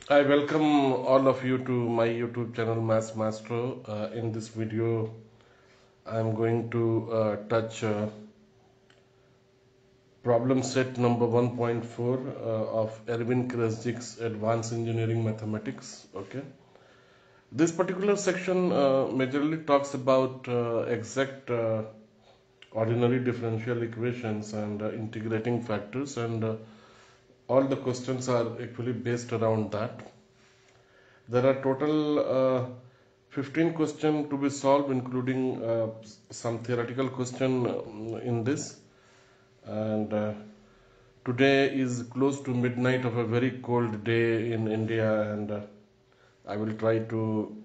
I welcome all of you to my YouTube channel Maths Maestro. In this video, I am going to touch problem set number 1.4 of Erwin Krasjick's Advanced Engineering Mathematics. Okay, this particular section majorly talks about exact ordinary differential equations and integrating factors, and all the questions are actually based around that. There are total 15 questions to be solved, including some theoretical question in this. And today is close to midnight of a very cold day in India, and I will try to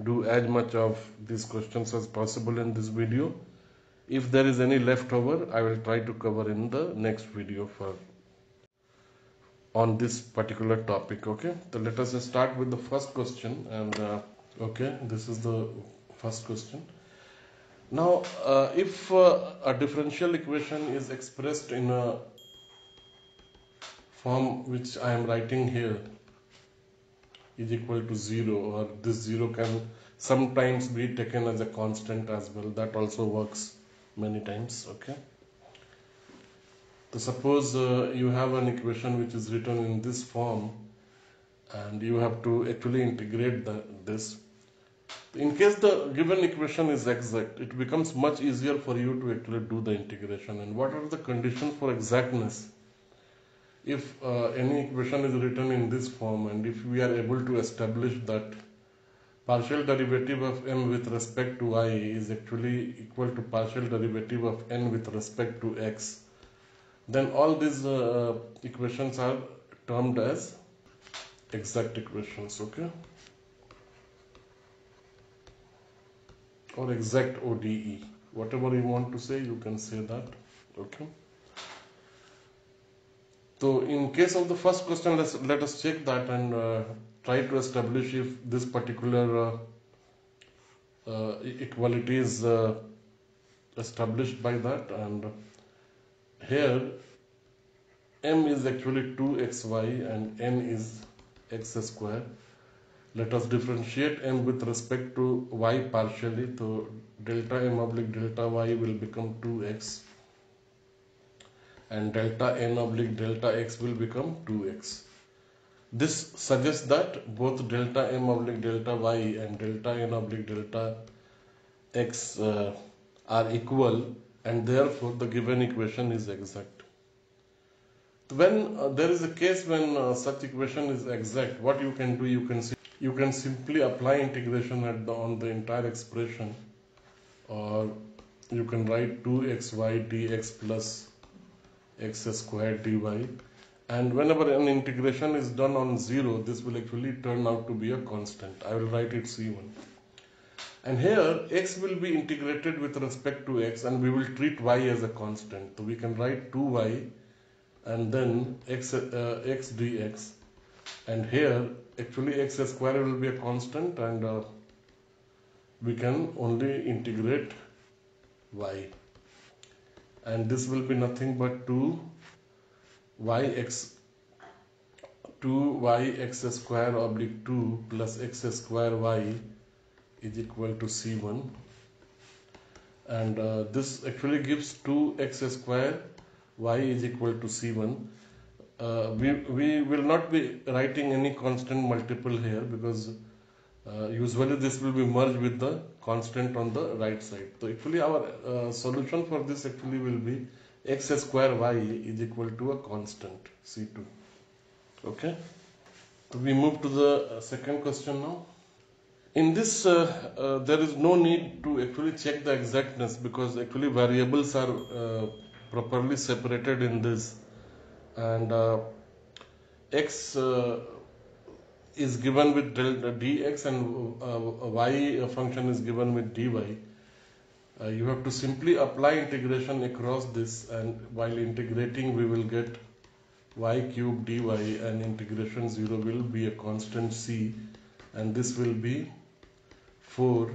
do as much of these questions as possible in this video. If there is any leftover, I will try to cover in the next video on this particular topic. Okay, so let us start with the first question. And okay, this is the first question. Now if a differential equation is expressed in a form which I am writing here is equal to 0, or this 0 can sometimes be taken as a constant as well, that also works many times. Okay, so suppose you have an equation which is written in this form, and you have to actually integrate this. In case the given equation is exact, it becomes much easier for you to actually do the integration. And what are the conditions for exactness? If any equation is written in this form, and if we are able to establish that partial derivative of m with respect to y is actually equal to partial derivative of n with respect to x, then all these equations are termed as exact equations. Okay, or exact ODE, whatever you want to say, you can say that. Okay, so in case of the first question, let us check that and try to establish if this particular equality is established by that. And here m is actually 2xy and n is x square. Let us differentiate m with respect to y partially. So delta m oblique delta y will become 2x, and delta n oblique delta x will become 2x. This suggests that both delta m oblique delta y and delta n oblique delta x are equal, and therefore the given equation is exact. When there is a case when such equation is exact, what you can do, you can simply apply integration on the entire expression, or you can write 2xy dx plus x squared dy, and whenever an integration is done on 0, this will actually turn out to be a constant. I will write it c1, and here x will be integrated with respect to x, and we will treat y as a constant. So we can write 2y and then x dx, and here actually x square will be a constant, and we can only integrate y, and this will be nothing but 2yx square oblique 2 plus x square y is equal to c1, and this actually gives 2x square y is equal to c1. We will not be writing any constant multiple here, because usually this will be merged with the constant on the right side. So actually our solution for this actually will be x square y is equal to a constant c2. Okay, so we move to the second question now. In this there is no need to actually check the exactness, because actually variables are properly separated in this, and x is given with dx, and y function is given with dy. You have to simply apply integration across this, and while integrating we will get y cube dy, and integration 0 will be a constant c, and this will be 4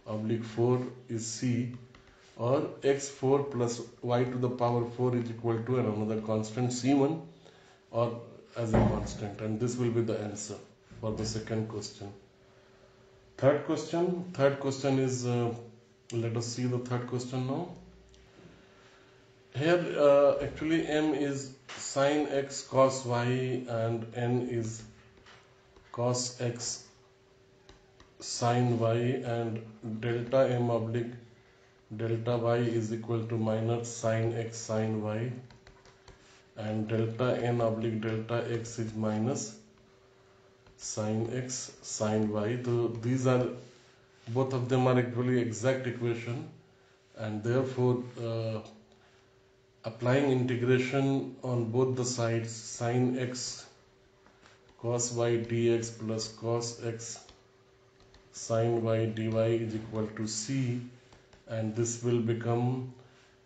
oblique 4 is c, or x4 plus y to the power 4 is equal to another constant c1, or as a constant, and this will be the answer for the second question. Third question is, let us see the third question now. Here actually m is sine x cos y and n is cos x sine y, and delta m oblique delta y is equal to minus sine x sine y, and delta n oblique delta x is minus sine x sine y. So these are, both of them are actually exact equation, and therefore applying integration on both the sides, sine x cos y dx plus cos x sine y dy is equal to c, and this will become,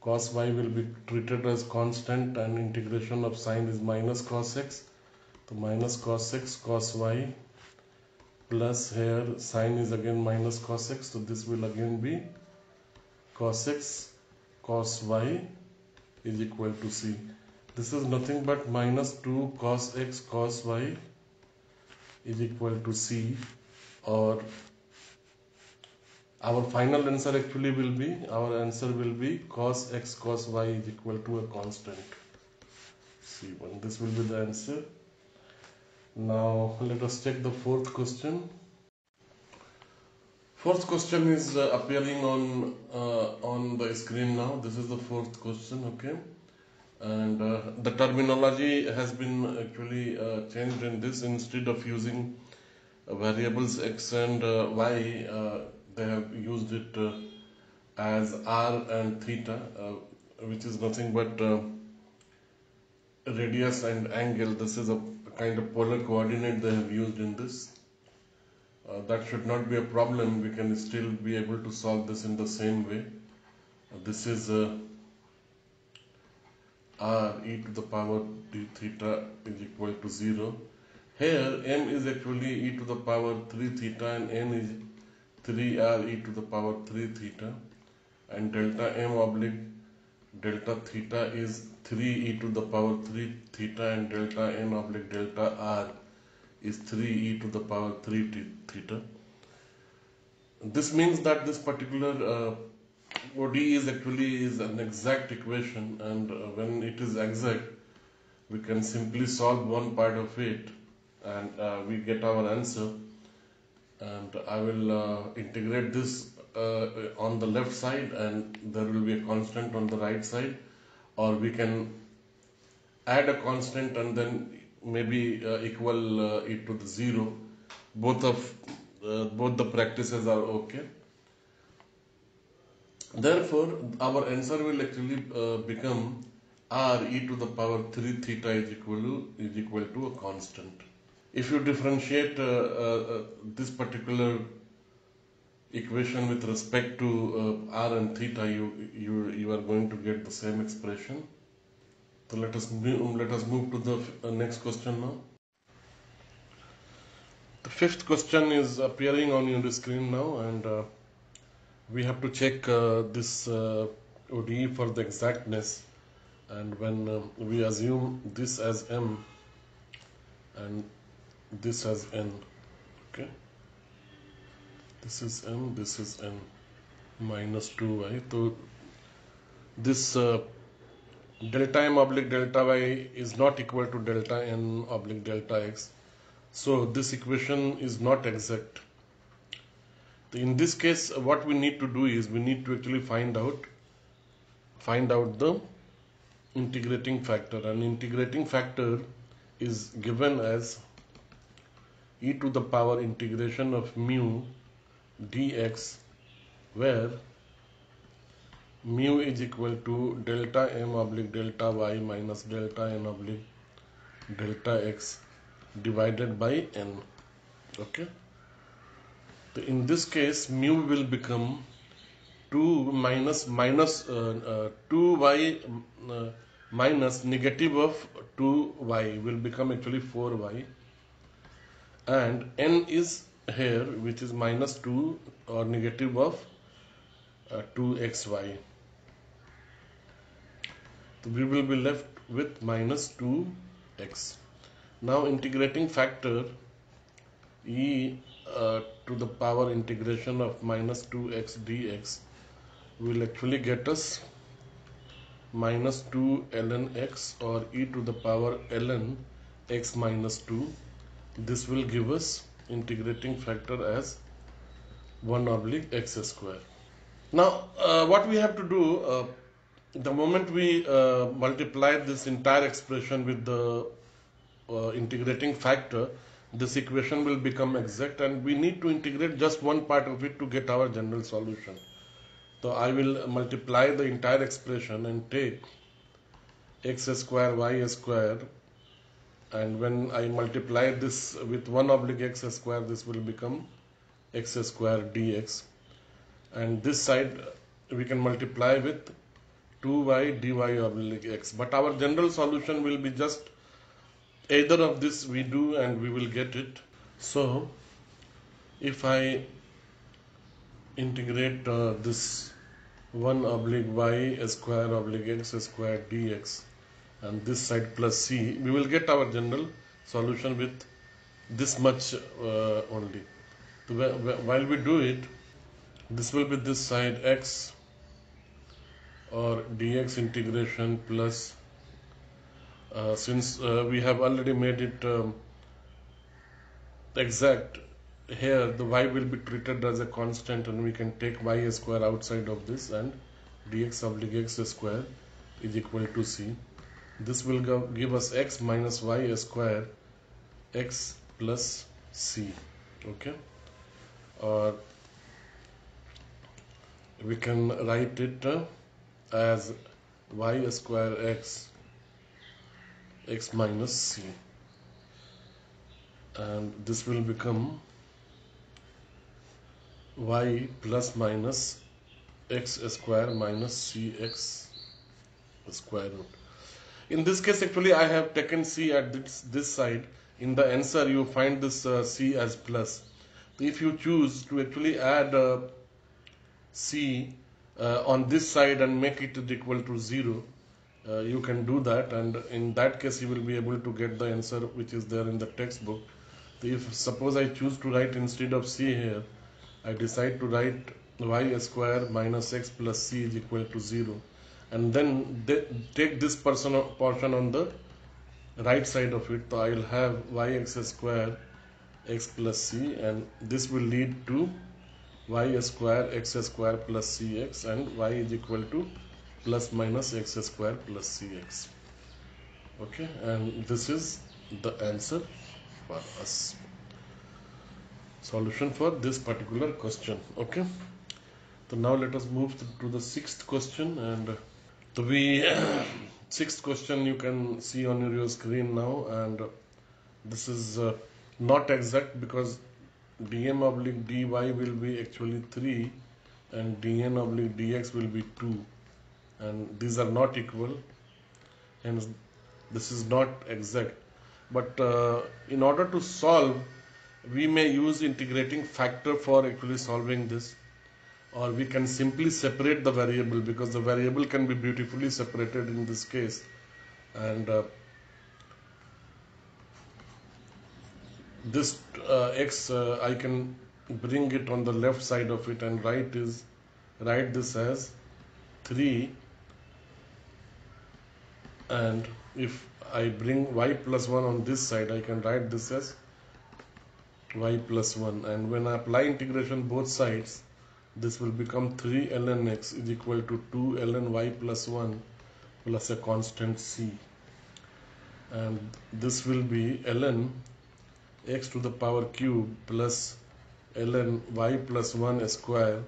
cos y will be treated as constant, and integration of sine is minus cos x, so minus cos x cos y, plus here sine is again minus cos x, so this will again be cos x cos y is equal to c. This is nothing but minus 2 cos x cos y is equal to c, or our final answer actually will be, cos x cos y is equal to a constant c1. This will be the answer. Now let us check the fourth question. Fourth question is appearing on the screen now. This is the fourth question, okay, and the terminology has been actually changed in this. Instead of using variables x and y, they have used it as r and theta, which is nothing but radius and angle. This is a kind of polar coordinate they have used in this. That should not be a problem. We can still be able to solve this in the same way. This is r e to the power d theta is equal to 0. Here m is actually e to the power 3 theta, and n is 3r e to the power 3 theta, and delta m oblique delta theta is 3 e to the power 3 theta, and delta n oblique delta r is 3 e to the power 3 theta. This means that this particular ODE is actually an exact equation, and when it is exact, we can simply solve one part of it, and we get our answer. And I will integrate this on the left side, and there will be a constant on the right side, or we can add a constant and then maybe equal it to the 0. Both the practices are okay. Therefore our answer will actually become r e to the power 3 theta is equal to a constant. If you differentiate this particular equation with respect to r and theta, you are going to get the same expression. So let us move to the next question now. The fifth question is appearing on your screen now, and we have to check this ODE for the exactness. And when we assume this as m and this as n, okay, this is m, this is n, minus 2y. So this delta m oblique delta y is not equal to delta n oblique delta x, so this equation is not exact. In this case, what we need to do is we need to actually find out the integrating factor, and integrating factor is given as e to the power integration of mu dx, where mu is equal to delta m oblique delta y minus delta n oblique delta x divided by n. Okay, so in this case mu will become 2 minus 2y minus negative of 2y will become actually 4y, and n is here, which is minus 2 or negative of 2xy. So we will be left with minus 2x. Now integrating factor e to the power integration of minus 2x dx will actually get us minus 2 ln x, or e to the power ln x minus 2. This will give us integrating factor as 1 oblique x square. Now what we have to do, the moment we multiply this entire expression with the integrating factor, this equation will become exact, and we need to integrate just one part of it to get our general solution. So I will multiply the entire expression and take x square y square, and when I multiply this with 1 oblique x square, this will become x square dx, and this side we can multiply with 2y dy oblique x, but our general solution will be just either of this we do and we will get it. So if I integrate this 1 oblique y square oblique x square dx and this side plus c, we will get our general solution with this much only. So while we do it, this will be this side x or dx integration plus since we have already made it exact, here the y will be treated as a constant, and we can take y square outside of this, and dx oblique x square is equal to c. This will give us x minus y square x plus c. Okay, or we can write it as y square x minus c, and this will become y plus minus x square minus cx square root. In this case, actually I have taken c at this side. In the answer you find this c as plus. If you choose to actually add c on this side and make it equal to 0, you can do that, and in that case you will be able to get the answer which is there in the textbook. If suppose I choose to write instead of c here, I decide to write y square minus x plus c is equal to 0, and then take this portion on the right side of it. So I will have yx square x plus c, and this will lead to y square x square plus cx, and y is equal to plus minus x square plus cx. Okay, and this is the answer for us, solution for this particular question. Okay, so now let us move to the sixth question, and to be sixth question you can see on your screen now, and this is not exact because dm oblique dy will be actually 3 and dn oblique dx will be 2, and these are not equal, hence this is not exact. But in order to solve, we may use integrating factor for actually solving this, or we can simply separate the variable, because the variable can be beautifully separated in this case, and this x I can bring it on the left side of it and write this as 3, and if I bring y plus 1 on this side, I can write this as y plus 1, and when I apply integration both sides, this will become 3 ln x is equal to 2 ln y plus 1 plus a constant c, and this will be ln x to the power cube plus ln y plus 1 square,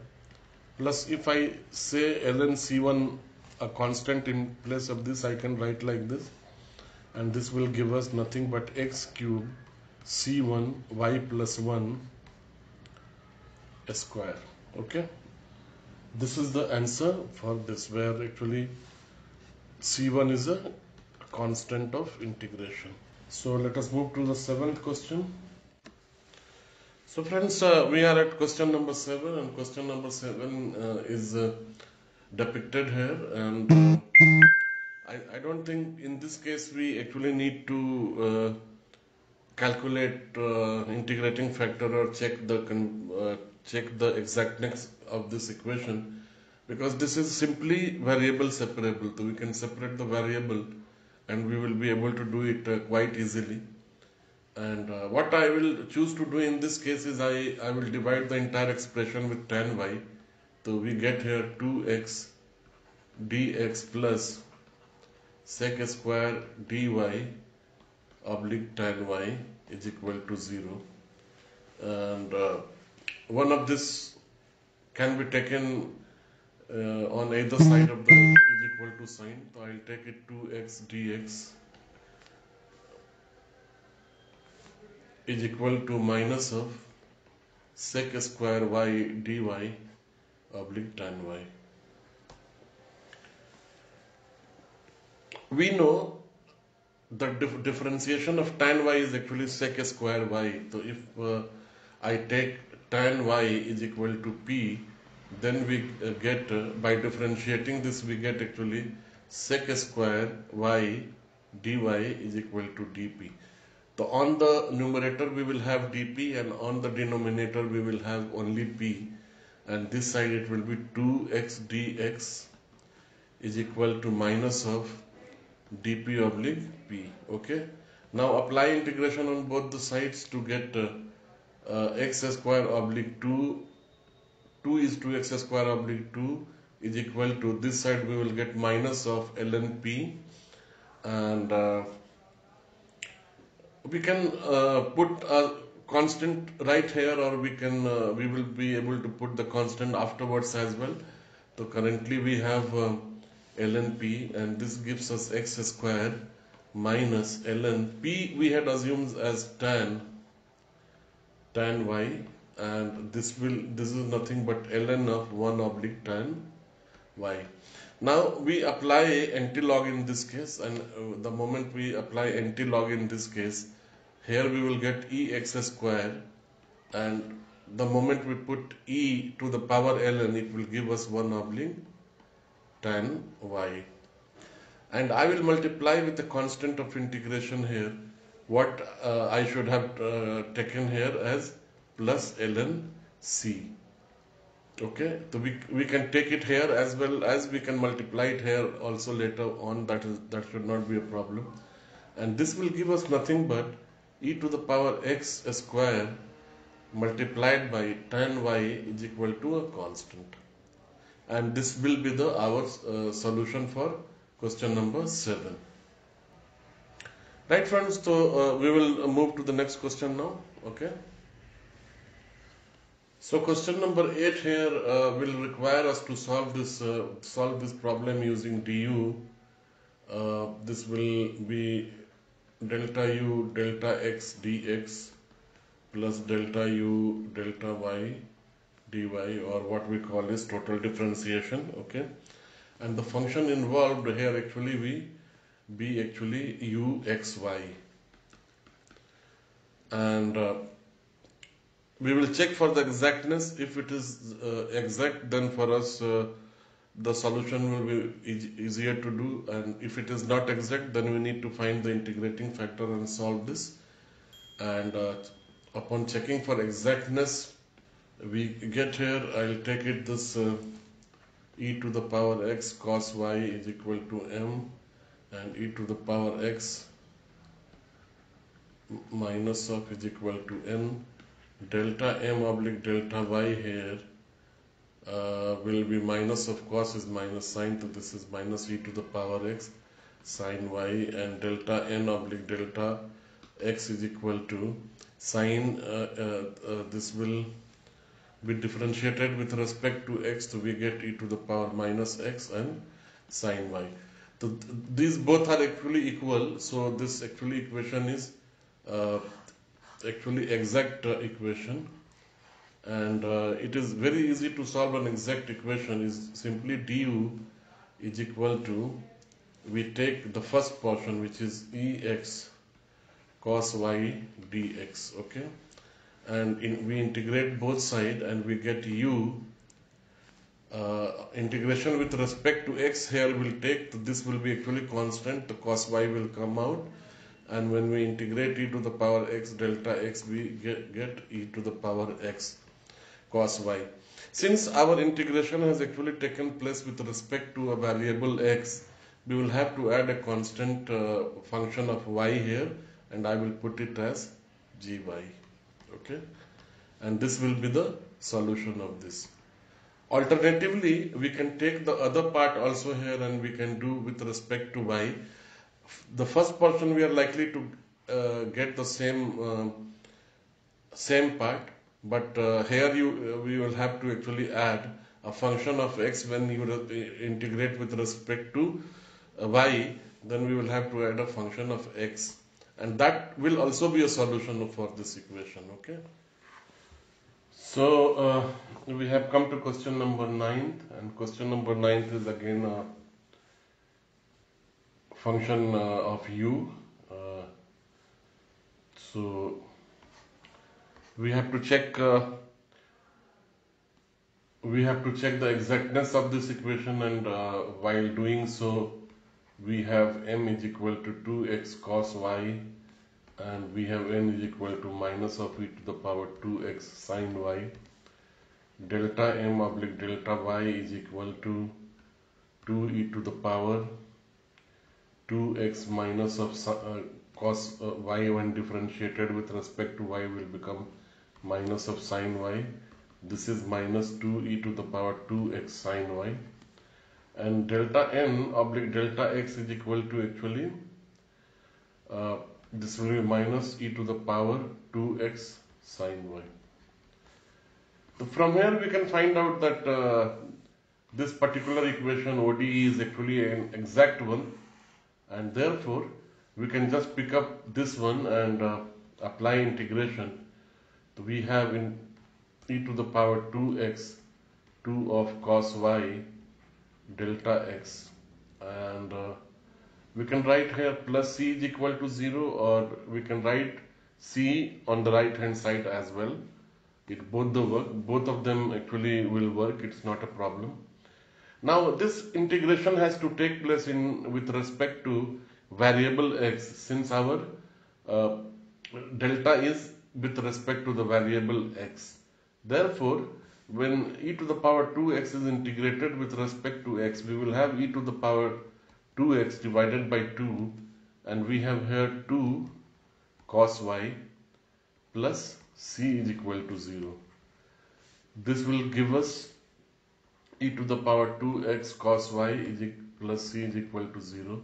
plus if I say ln c1 a constant in place of this, I can write like this, and this will give us nothing but x cube c1 y plus 1 square. Okay, this is the answer for this, where actually c1 is a constant of integration. So let us move to the seventh question. So friends, we are at question number 7, and question number 7 is depicted here, and I don't think in this case we actually need to calculate integrating factor or check the exactness of this equation, because this is simply variable separable. So we can separate the variable and we will be able to do it quite easily. And what I will choose to do in this case is I will divide the entire expression with tan y. So we get here 2x dx plus sec square dy oblique tan y is equal to 0. And one of this can be taken on either side of the is equal to sign. So I'll take it 2x dx is equal to minus of sec square y dy oblique tan y. We know the differentiation of tan y is actually sec square y. So if I take tan y is equal to p, then we get by differentiating this we get actually sec square y dy is equal to dp. So on the numerator we will have dp and on the denominator we will have only p, and this side it will be 2x dx is equal to minus of dp oblique p. Okay, now apply integration on both the sides to get x square oblique 2 is 2x square oblique 2 is equal to, this side we will get minus of ln p, and we can put a constant right here, or we will be able to put the constant afterwards as well. So currently we have ln p, and this gives us x square minus ln p we had assumed as tan y, and this is nothing but ln of 1 oblique tan y. Now we apply anti-log in this case, and the moment we apply anti-log in this case, here we will get ex square, and the moment we put e to the power ln, it will give us 1 oblique tan y. And I will multiply with the constant of integration here, what I should have taken here as plus ln c. Okay, so we can take it here as well as we can multiply it here also later on. That should not be a problem. And this will give us nothing but e to the power x square multiplied by tan y is equal to a constant. And this will be our solution for question number 7. Right, friends, so we will move to the next question now. Okay. So question number 8 here will require us to solve this problem using du. This will be delta u delta x dx plus delta u delta y dy, or what we call is total differentiation. Okay, and the function involved here actually be actually u x y, and we will check for the exactness. If it is exact, then for us the solution will be easier to do, and if it is not exact, then we need to find the integrating factor and solve this. And upon checking for exactness, we get here, I'll take it this e to the power x cos y is equal to m, and e to the power x minus of is equal to n. Delta m oblique delta y here will be minus of cos is minus sine, so this is minus e to the power x sine y, and delta n oblique delta x is equal to sine, this will be differentiated with respect to x, so we get e to the power minus x and sine y. So these both are actually equal, so this actually equation is actually exact equation, and it is very easy to solve an exact equation. Is simply du is equal to, we take the first portion which is ex cos y dx, okay, and we integrate both sides and we get u. Integration with respect to x here will take, this will be actually constant, the cos y will come out, and when we integrate e to the power x delta x, we get e to the power x cos y. Since our integration has actually taken place with respect to a variable x, we will have to add a constant function of y here, and I will put it as gy. Okay, and this will be the solution of this. Alternatively, we can take the other part also here, and we can do with respect to y. The first portion we are likely to get the same part, but here we will have to actually add a function of x. When you integrate with respect to y, then we will have to add a function of x, and that will also be a solution for this equation. Okay, so we have come to question number 9, and question number 9 is again a function of u. So we have to check the exactness of this equation, and while doing so, we have m is equal to 2x cos y, and we have n is equal to minus of e to the power 2x sin y. Delta m oblique delta y is equal to 2 e to the power 2x minus of cos y. When differentiated with respect to y, will become minus of sin y. This is minus 2 e to the power 2x sin y, and delta n oblique delta x is equal to actually this will be minus e to the power 2x sin y. So from here we can find out that this particular equation ODE is actually an exact one, and therefore we can just pick up this one and apply integration. So we have in e to the power 2x 2 of cos y delta x, and we can write here plus c is equal to 0, or we can write c on the right hand side as well. Both of them actually will work. It's not a problem. Now this integration has to take place with respect to variable x, since our delta is with respect to the variable x. Therefore, when e to the power 2x is integrated with respect to x, we will have e to the power 2x divided by 2, and we have here 2 cos y plus c is equal to 0. This will give us e to the power 2x cos y plus c is equal to 0.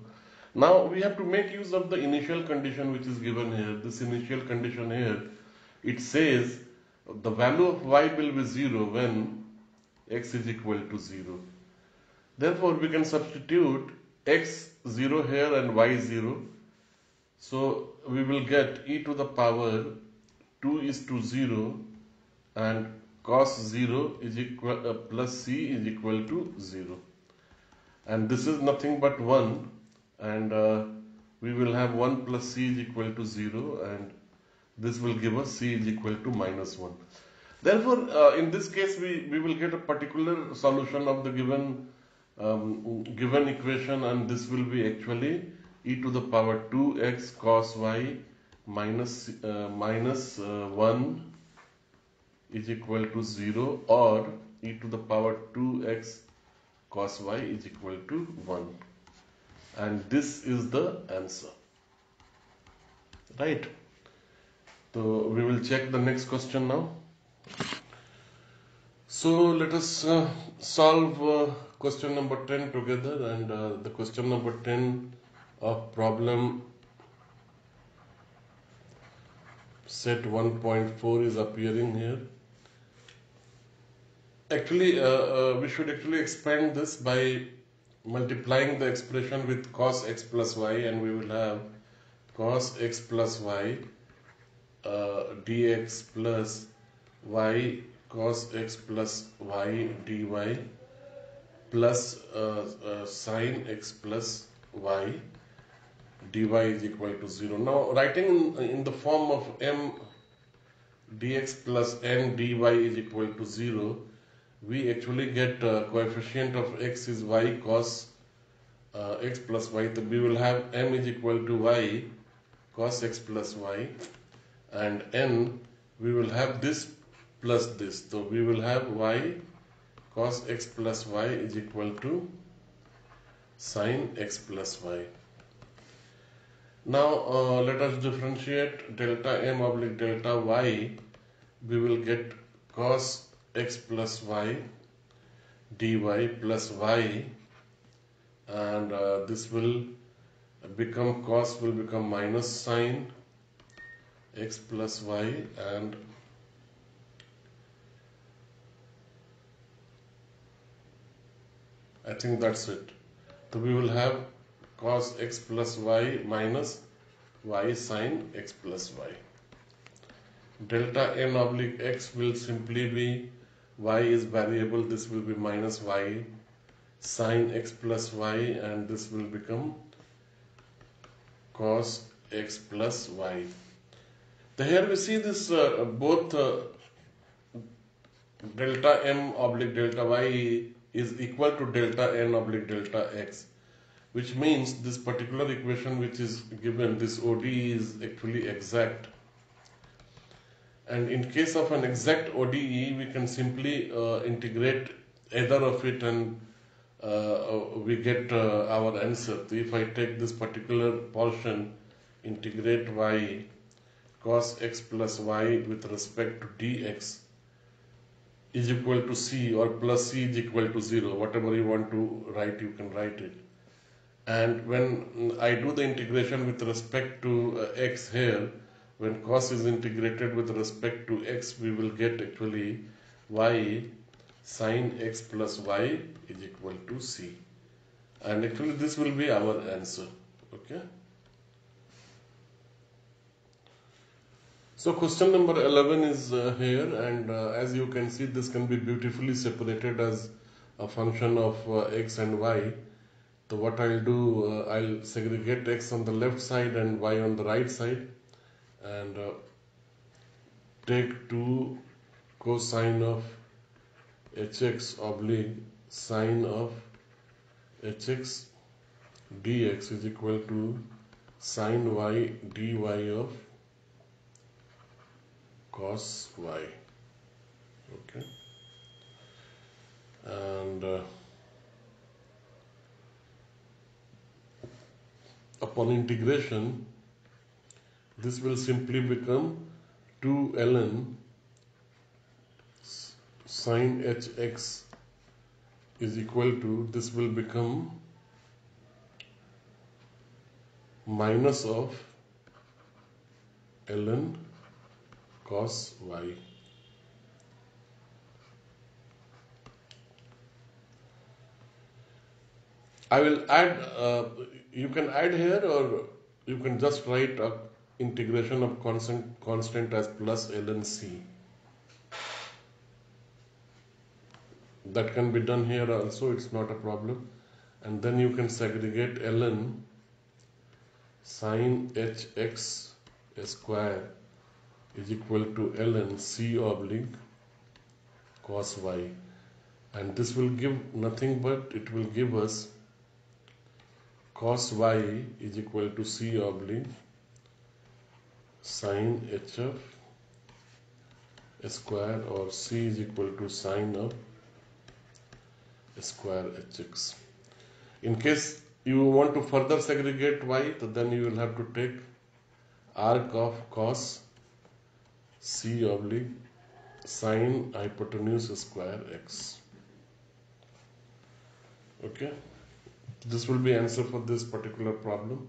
Now we have to make use of the initial condition which is given here. This initial condition here, it says the value of y will be 0 when x is equal to 0. Therefore we can substitute x 0 here and y 0. So we will get e to the power 2 is to 0, and cos 0 is equal plus c is equal to 0, and this is nothing but 1, and we will have 1 plus c is equal to 0, and this will give us c is equal to minus 1. Therefore in this case we will get a particular solution of the given equation, and this will be actually e to the power 2x cos y minus 1 is equal to 0, or e to the power 2x cos y is equal to 1, and this is the answer, right? So we will check the next question now. So let us solve question number 10 together, and the question number 10 of problem set 1.4 is appearing here. Actually we should actually expand this by multiplying the expression with cos x plus y, and we will have cos x plus y dx plus y cos x plus y dy plus sin x plus y dy is equal to 0. Now writing in the form of m dx plus n dy is equal to 0, we actually get coefficient of x is y cos x plus y. So we will have m is equal to y cos x plus y, and n we will have this plus this. So we will have y cos x plus y is equal to sin x plus y. Now let us differentiate delta m oblique delta y. We will get cos x plus y dy plus y, and this will become, cos will become minus sin x plus y, and I think that's it. So we will have cos x plus y minus y sin x plus y. Delta n oblique x will simply be, y is variable, this will be minus y sin x plus y, and this will become cos x plus y. So here we see this both delta m oblique delta y is equal to delta n oblique delta x, which means this particular equation which is given, this ODE is actually exact. And in case of an exact ODE, we can simply integrate either of it, and we get our answer. So if I take this particular portion, integrate y cos x plus y with respect to dx is equal to c, or plus c is equal to 0. Whatever you want to write, you can write it. And when I do the integration with respect to x here, when cos is integrated with respect to x, we will get actually y sin x plus y is equal to c. And actually this will be our answer. Okay. So question number 11 is here, and as you can see, this can be beautifully separated as a function of x and y. So what I'll do, I'll segregate x on the left side and y on the right side, and take 2 cosine of hx oblique sine of hx dx is equal to sine y dy of cos y. Okay. And upon integration, this will simply become 2 ln sin hx is equal to, this will become minus of ln cos y. I will add, you can add here, or you can just write a integration of constant as plus ln c. That can be done here also, it's not a problem. And then you can segregate ln sin hx square is equal to ln c oblique cos y, and this will give nothing but, it will give us cos y is equal to c oblique sin hf square, or c is equal to sine of square hx. In case you want to further segregate y, then you will have to take arc of cos c oblique sine hypotenuse square x. Okay, this will be answer for this particular problem.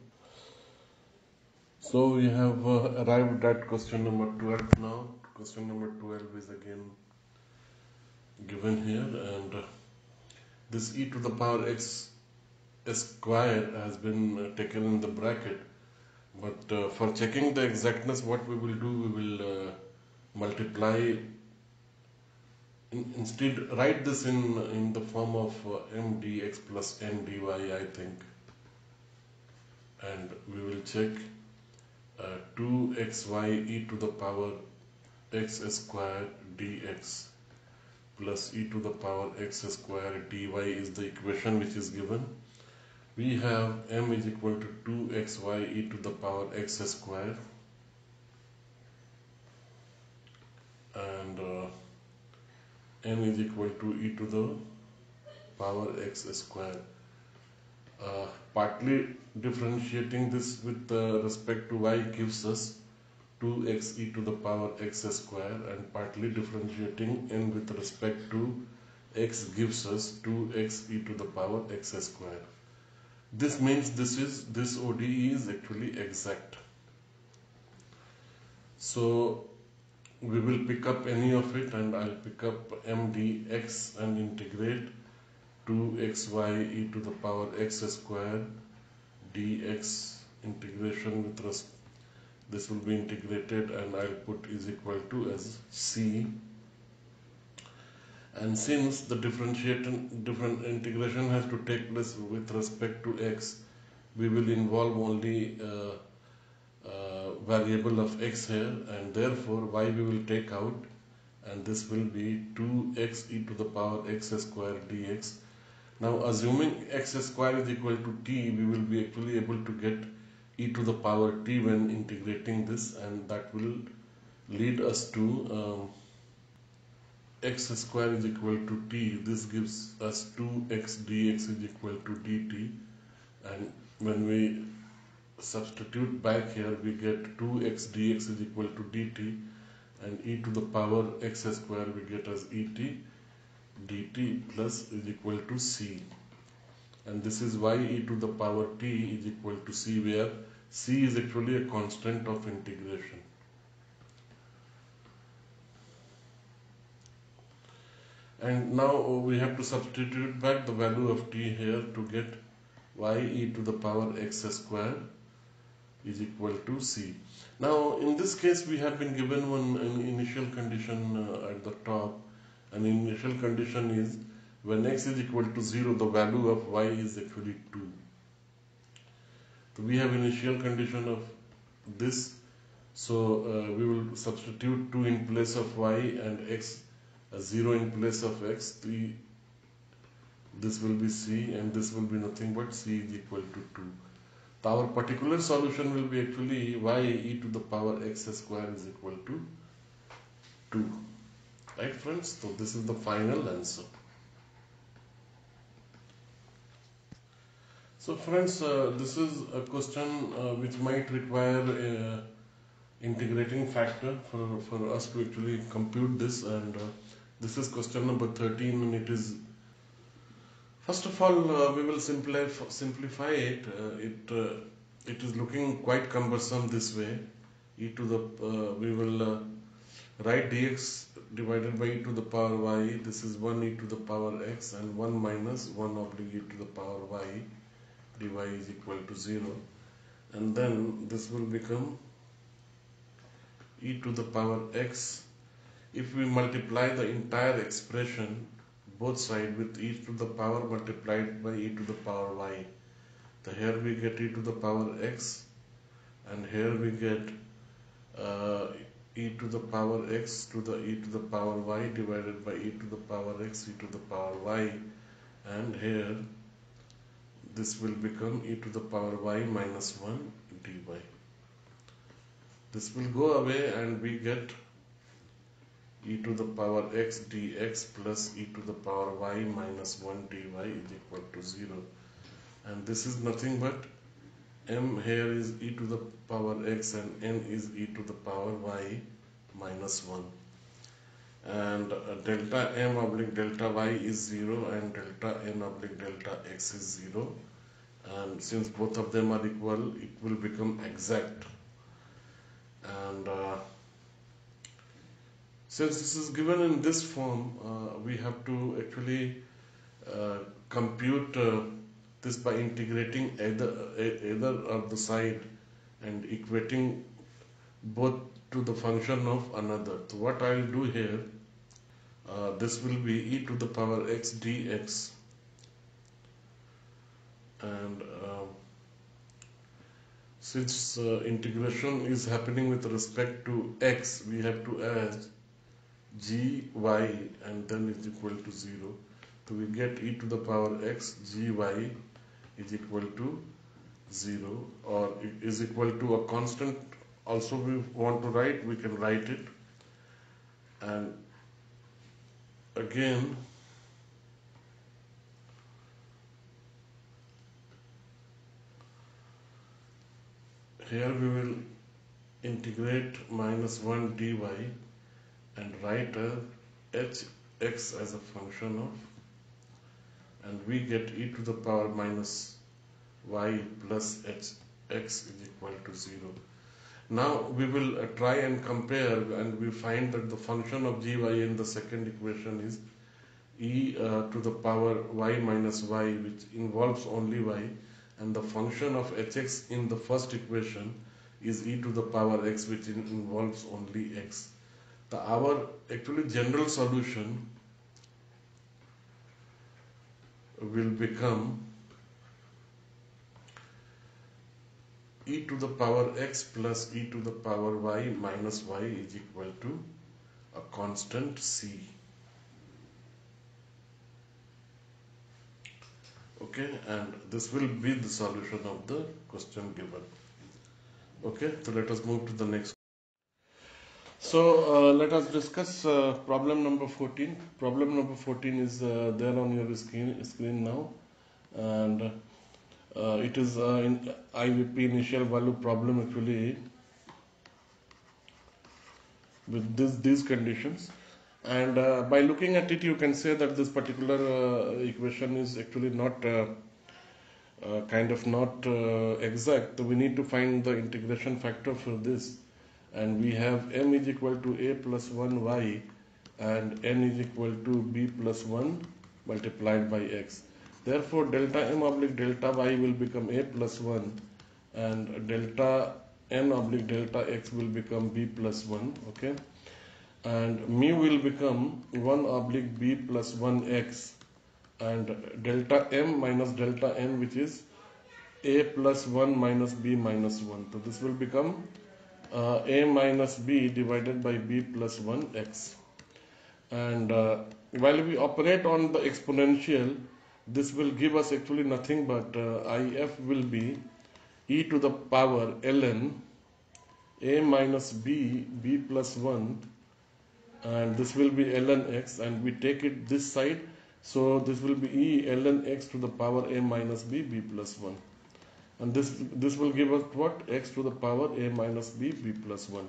So we have arrived at question number 12 now. Question number 12 is again given here, and this e to the power x square has been taken in the bracket, but for checking the exactness, what we will do, we will multiply, instead write this in the form of m dx plus n dy, I think, and we will check 2xy e to the power x square dx plus e to the power x square dy is the equation which is given, we have m is equal to 2xy e to the power x square, and n is equal to e to the power x square. Partly differentiating this with respect to y gives us 2x e to the power x square, and partly differentiating n with respect to x gives us 2x e to the power x square. This means this ODE is actually exact. So we will pick up any of it, and I'll pick up m dx and integrate 2xy e to the power x square dx integration with this will be integrated, and I'll put is equal to as c. And since the different integration has to take place with respect to x, we will involve only variable of x here, and therefore y we will take out, and this will be 2x e to the power x square dx. Now assuming x square is equal to t, we will be actually able to get e to the power t when integrating this, and that will lead us to x square is equal to t. This gives us 2x dx is equal to dt, and when we substitute back here, we get 2x dx is equal to dt, and e to the power x square we get as et dt plus is equal to c, and this is why e to the power t is equal to c, where c is actually a constant of integration. And now we have to substitute back the value of t here to get y e to the power x square is equal to c. Now in this case we have been given an initial condition at the top. An initial condition is when x is equal to 0, the value of y is actually 2. So we have initial condition of this, so we will substitute 2 in place of y and x, 0 in place of x. This will be c, and this will be nothing but c is equal to 2. So our particular solution will be actually y e to the power x square is equal to 2. Right, friends? So this is the final answer. So friends, this is a question which might require integrating factor for us to actually compute this, and this is question number 13, and it is, first of all, we will simplify it. It is looking quite cumbersome this way. E to the we will write dx divided by e to the power y. This is 1 e to the power x, and 1 minus 1 oblique e to the power y dy is equal to 0, and then this will become e to the power x. If we multiply the entire expression both sides with e to the power multiplied by e to the power y, so here we get e to the power x, and here we get e to the power x to the e to the power y divided by e to the power x e to the power y, and here this will become e to the power y minus 1 dy. This will go away, and we get e to the power x dx plus e to the power y minus 1 dy is equal to 0, and this is nothing but m here is e to the power x, and n is e to the power y minus 1, and delta m oblique delta y is 0, and delta n oblique delta x is 0, and since both of them are equal, it will become exact. And since this is given in this form, we have to actually compute this by integrating either of the side and equating both to the function of another. So what I will do here, this will be e to the power x dx, and since integration is happening with respect to x, we have to add gy and then is equal to 0. So we get e to the power x gy is equal to 0, or is equal to a constant also we want to write, we can write it. And again here we will integrate -1 dy and write a hx as a function of, and we get e to the power minus y plus hx is equal to 0. Now we will try and compare, and we find that the function of gy in the second equation is e to the power y minus y, which involves only y, and the function of hx in the first equation is e to the power x, which involves only x. Our actually general solution will become e to the power x plus e to the power y minus y is equal to a constant c. Okay, and this will be the solution of the question given. Okay, so let us move to the next. So let us discuss problem number 14. Problem number 14 is there on your screen now, and it is in IVP initial value problem actually with these conditions. And by looking at it, you can say that this particular equation is actually not kind of not exact. We need to find the integration factor for this, and we have m is equal to a plus 1 y and n is equal to b plus 1 multiplied by x. Therefore delta m oblique delta y will become a plus 1, and delta n oblique delta x will become b plus 1. Okay, and mu will become 1 oblique b plus 1 x, and delta m minus delta n, which is a plus 1 minus b minus 1. So this will become a minus b divided by b plus 1 x. And while we operate on the exponential, this will give us actually nothing but if will be e to the power ln a minus b b plus 1, and this will be ln x, and we take it this side, so this will be e ln x to the power a minus b b plus 1, and this will give us what? X to the power a minus b b plus 1.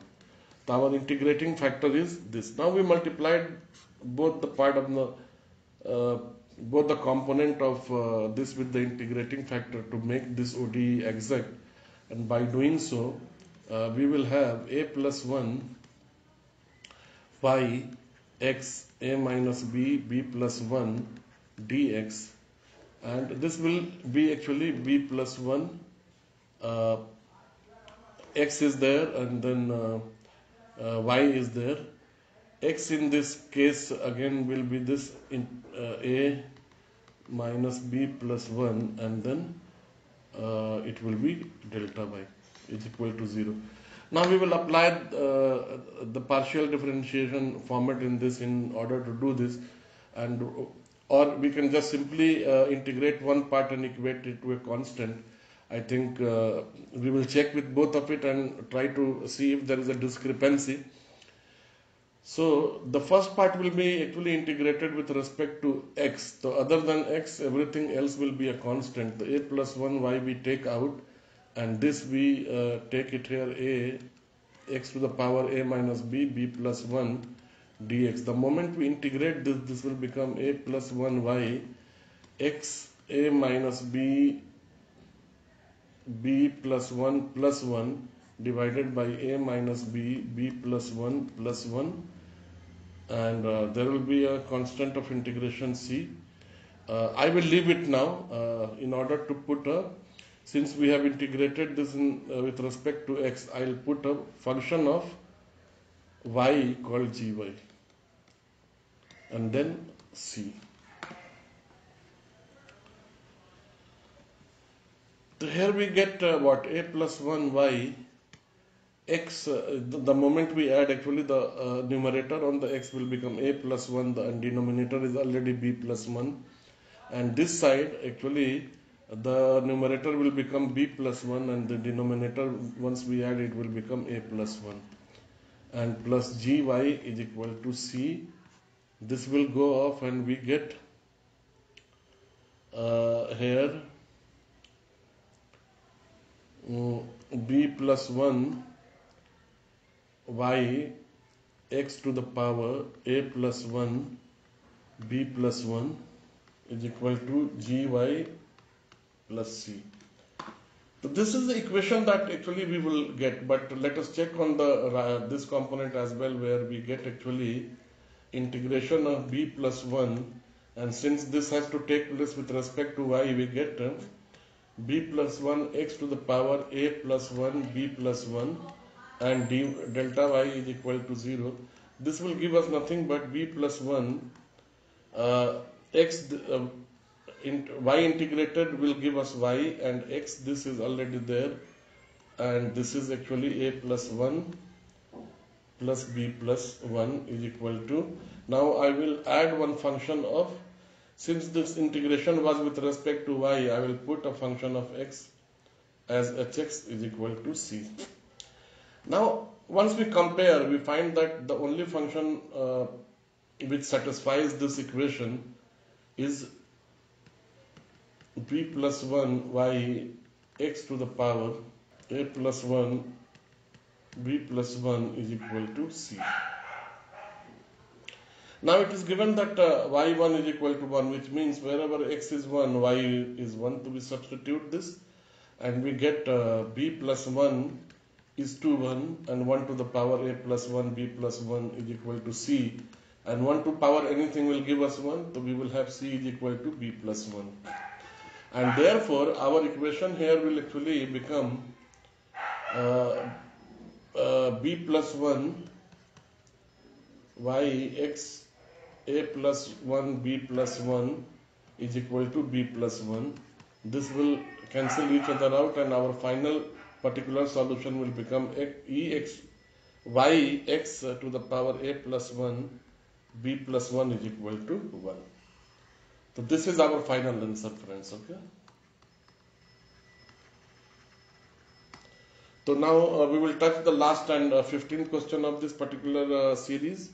So our integrating factor is this. Now we multiplied both the part of the both the component of this with the integrating factor to make this ODE exact, and by doing so we will have a plus 1 y x a minus b b plus 1 dx, and this will be actually b plus 1 x is there, and then y is there. X in this case again will be this in a minus b plus 1, and then it will be delta y is equal to 0. Now we will apply the partial differentiation format in this in order to do this, and or we can just simply integrate one part and equate it to a constant. I think we will check with both of it and try to see if there is a discrepancy. So the first part will be actually integrated with respect to x. So other than x, everything else will be a constant. The a plus 1 y we take out, and this we take it here a x to the power a minus b b plus 1 dx. The moment we integrate this, this will become a plus 1 y x a minus b b plus 1 divided by a minus b b plus 1, and there will be a constant of integration c. I will leave it now in order to put a, since we have integrated this in, with respect to x, I will put a function of y called gy, and then c. So here we get what? A plus 1 y x, the moment we add actually the numerator on the x will become a plus 1, the denominator is already b plus 1, and this side actually the numerator will become b plus 1 and the denominator, once we add it, will become a plus 1, and plus gy is equal to c. This will go off and we get here b plus 1 y x to the power a plus 1 b plus 1 is equal to gy plus c. So this is the equation that actually we will get, but let us check on the this component as well, where we get actually integration of b plus 1, and since this has to take place with respect to y, we get b plus 1 x to the power a plus 1 b plus 1 and delta y is equal to 0. This will give us nothing but b plus 1 x y integrated will give us y, and x, this is already there, and this is actually a plus 1 plus b plus 1 is equal to, now I will add one function of, since this integration was with respect to y, I will put a function of x as hx is equal to c. Now once we compare, we find that the only function which satisfies this equation is b plus 1 y x to the power a plus 1 b plus 1 is equal to c. Now it is given that y1 is equal to 1, which means wherever x is 1, y is 1, to we substitute this, and we get b plus 1 is to 1, and 1 to the power a plus 1 b plus 1 is equal to c, and 1 to power anything will give us 1, so we will have c is equal to b plus 1. And therefore our equation here will actually become b plus 1 y x a plus 1 b plus 1 is equal to b plus 1. This will cancel each other out, and our final particular solution will become y x to the power a plus 1 b plus 1 is equal to 1. So this is our final answer, friends. Okay. So now we will touch the last and 15th question of this particular series.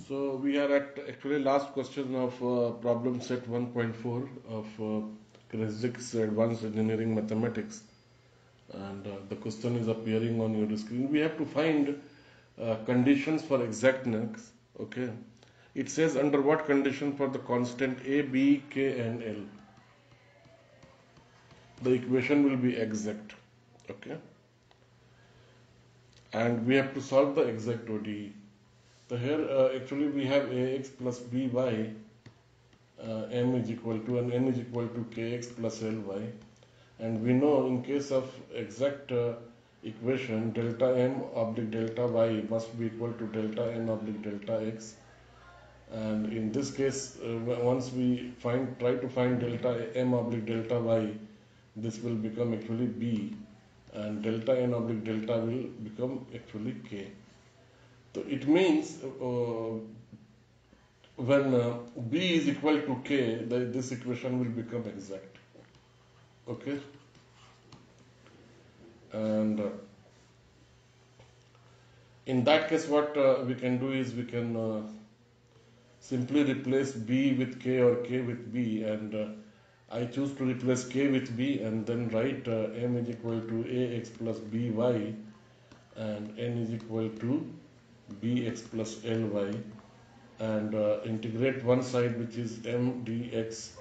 So we are at actually last question of problem set 1.4 of Kreyszig's Advanced Engineering Mathematics, and the question is appearing on your screen. We have to find conditions for exactness. Okay. It says under what condition for the constant a, b, k and l the equation will be exact. Okay. And we have to solve the exact ODE. So here actually we have ax plus by m is equal to, and n is equal to kx plus ly, and we know in case of exact equation, delta m oblique delta y must be equal to delta n oblique delta x, and in this case once we try to find delta m oblique delta y, this will become actually b, and delta n oblique delta will become actually k. So it means when b is equal to k, this equation will become exact. Okay. And in that case, what we can do is we can simply replace b with k or k with b, and I choose to replace k with b, and then write m is equal to ax plus by, and n is equal to bx plus ly, and integrate one side, which is m dx,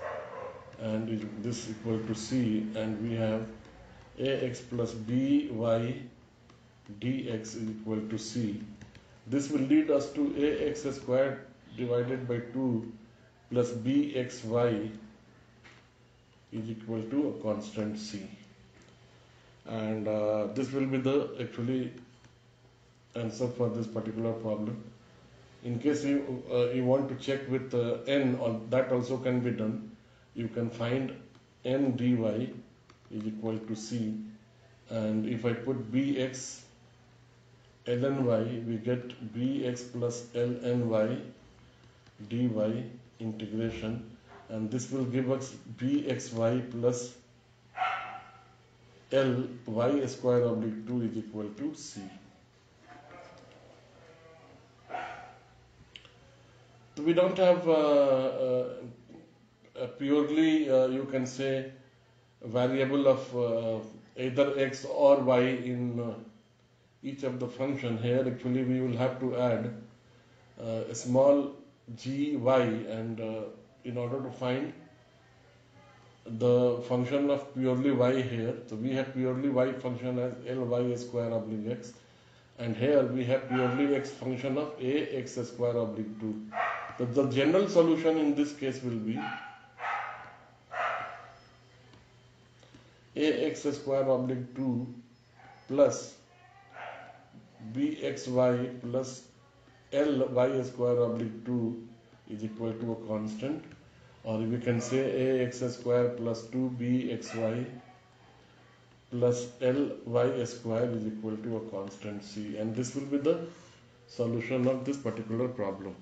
and this equal to c, and we have ax plus by dx is equal to c. This will lead us to ax squared divided by 2 plus bxy is equal to a constant c, and this will be the actually answer for this particular problem. In case you want to check with n, or that also can be done, you can find n dy is equal to c, and if I put bx lny, we get bx plus lny dy integration, and this will give us bxy plus L y square oblique 2 is equal to C. So we don't have a purely you can say variable of either x or y in each of the function. Here actually we will have to add a small gy, and in order to find the function of purely y here, so we have purely y function as Ly square oblique x, and here we have purely x function of a x square oblique 2. So the general solution in this case will be ax square oblique 2 plus bxy plus Ly square oblique 2 is equal to a constant, or we can say ax square plus 2bxy plus Ly square is equal to a constant C, and this will be the solution of this particular problem.